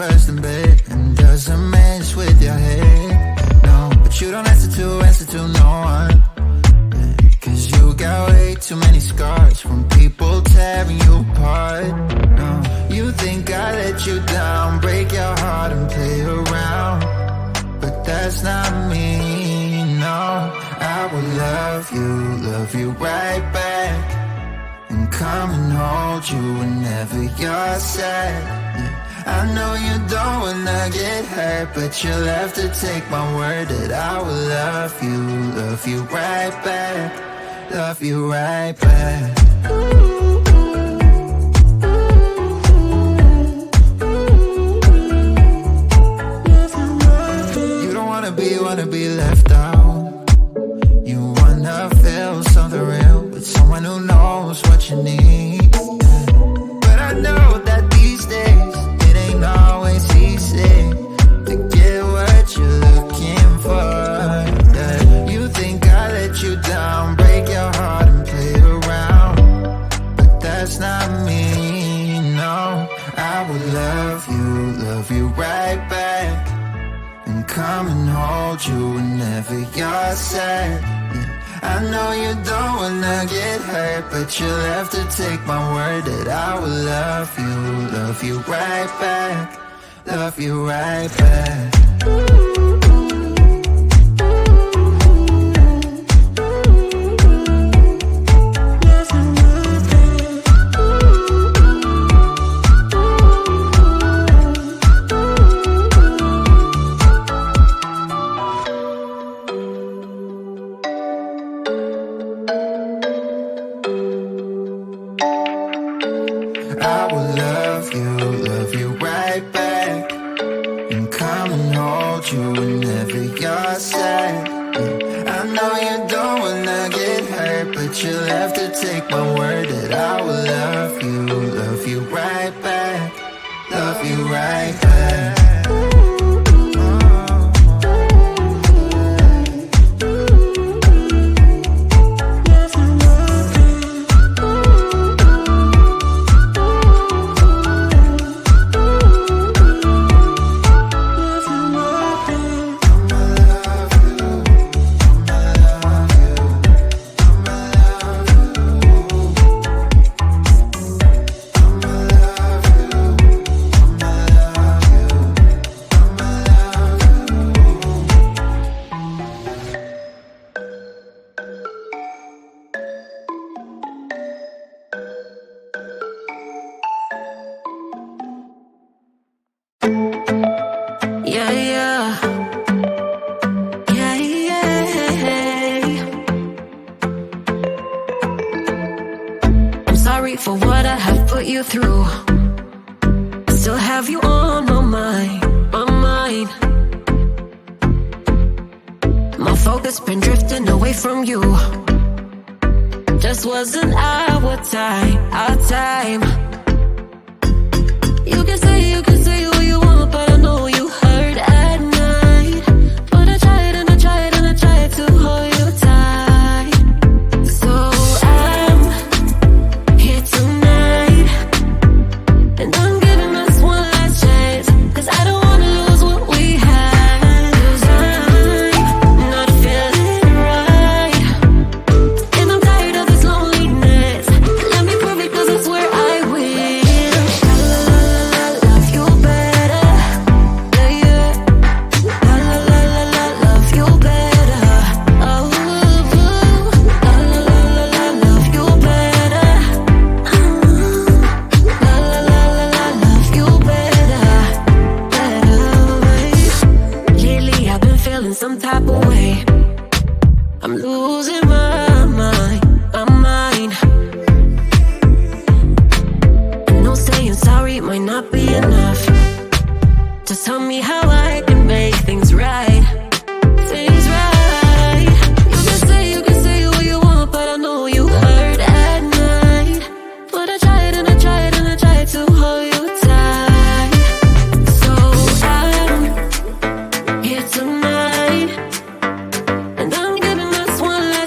first in bed and doesn't mess with your head. No, but you don't answer to no one. Cause you got way too many scars from people tearing you apart. No, you think I let you down, break your heart and play around. But that's not me, no. I will love you right back. And come and hold you whenever you're sad. I know you don't wanna get hurt, but you'll have to take my word that I will love you right back. Love you right back. You don't wanna be left out. You wanna feel something real with someone who knows what you need. But I know that these days it ain't always easy to get what you're looking for. Yeah. You think I let you down, break your heart and play around, but that's not me, no. I will love you right back. And come and hold you whenever you're sad. I know you don't wanna get hurt, but you'll have to take my word that I will love you right back. Love you right back. I will love you right back. And come and hold you whenever you're sad. Yeah. I know you don't wanna get hurt, but you'll have to take my word that I will love you right back. Love you right back. For what I have put you through, still have you on my mind. My focus been drifting away from you. Just wasn't our time. You can say what you want, but I know you hurt at night. But I tried and I tried and I tried to hold you tight. So I'm here tonight, and I'm giving us one last chance, 'cause I don't wanna lose what we had. 'Cause I'm not feeling right, and I'm tired of this loneliness. Let me prove it, 'cause I swear I will. Love you better, yeah. Love you better. Oh, love you better. Love you better. Lately I've been feeling some type of way. I'm losing my mind. I know saying sorry might not be enough. Just tell me how I can make things right. You can say what you want, but I know you hurt at night. But I tried and I tried and I tried to hold you tight. So I'm here tonight, and I'm giving us one last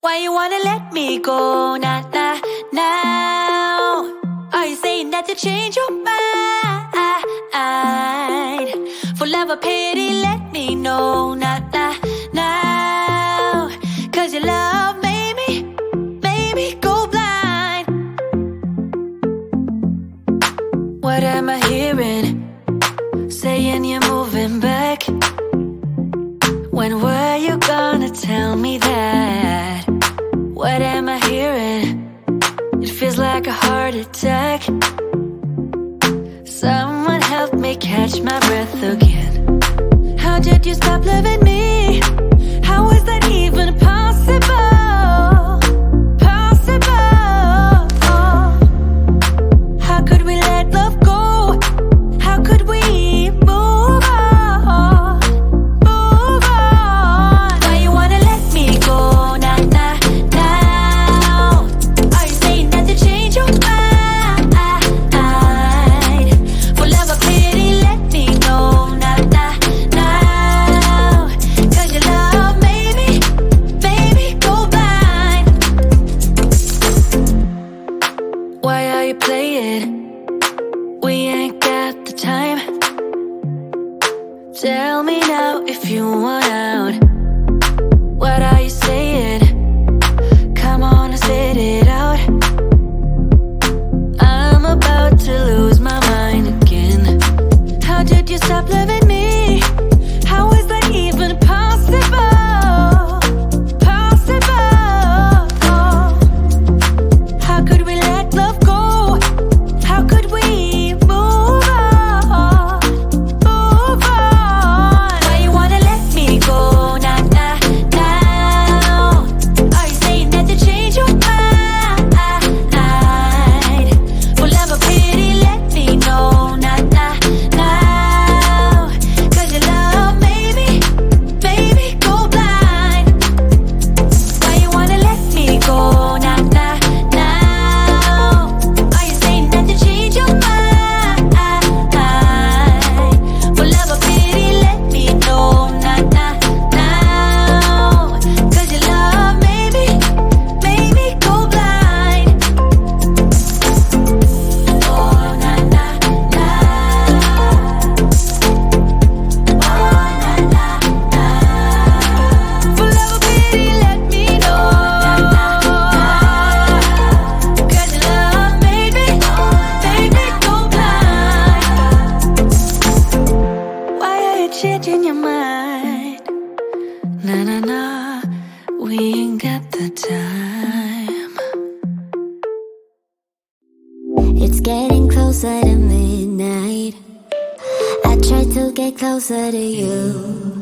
Why you wanna let me go now, now, now? Are you saying that you change your mind? For love or pity, let me know now, now, now. Cause your love made me go blind. What am I hearing? Saying you're moving back. When were you gonna tell me that? What am I hearing? It feels like a heart attack. Someone help me catch my breath again. How did you stop loving me? How is that even possible? Possible. How could we let love go? How could we move on? Move on. Why you wanna let me go now, now, now? Are you saying that to change your mind? For love or pity, let me know now, now, now. Cause your love made me go blind. Why are you playing? We ain't got the time. Tell me now if you want out. What are you saying? Come on and spit it out. I'm about to lose my mind again. How did you stop loving me? How is that even possible? Possible. How could we let love go? How could we move on? Move on. Why you wanna let me go now, now, now? Are you saying that to change your mind? For love or pity, let me know now, now, now. Cause your love made me go blind. Why you wanna let me go now, now, now? Are you saying that to change your mind? For love or pity, let me know now, now, now. Cause your love made me go blind. Oh, na, na, na. Oh, na, na, na. For love or pity, let me know. Cause your love made me go blind. Why are you changing your mind? Na na na, we ain't got the time. It's getting closer to midnight. I try to get closer to you.